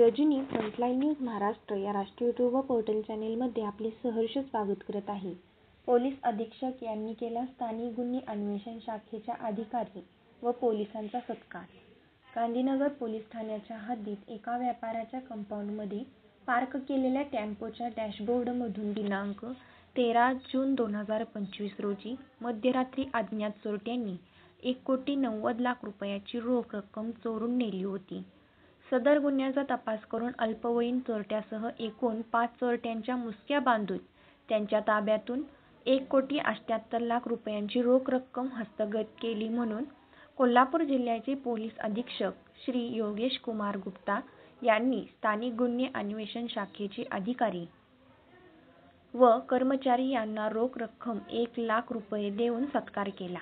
Rajani frontline news Maharashtra या राष्ट्रीय YouTube व पोर्टल चॅनेलमध्ये आपले सहर्ष स्वागत करत आहे. पोलीस अधीक्षक यांनी केला स्थानिक गुन्हे अन्वेषण शाखेच्या अधिकारी व पोलिसांचा सत्कार. गांधीनगर पोलीस ठाण्याच्या हद्दीत एका व्यापाऱ्याच्या कंपाऊंडमध्ये पार्क केलेल्या टेम्पोच्या डॅशबोर्डमधून दिनांक 13 जून 2025 रोजी मध्यरात्री अज्ञात चोरट्यांनी 1,90,00,000 रुपयांची रोख रक्कम चोरून नेली होती. सदर गुन्ह्याचा तपास करून अल्पवयीन चोरट्यासह एकूण 5 चोरट्यांच्या मुसक्या बांधून त्यांच्या ताब्यातून 1,78,00,000 रुपयांची रोख रक्कम हस्तगत केली म्हणून कोल्हापूर जिल्ह्याचे पोलीस अधीक्षक श्री योगेश कुमार गुप्ता यांनी स्थानिक गुन्हे अन्वेषण शाखेचे अधिकारी व कर्मचारी यांना रोख रक्कम 1,00,000 रुपये देऊन सत्कार केला.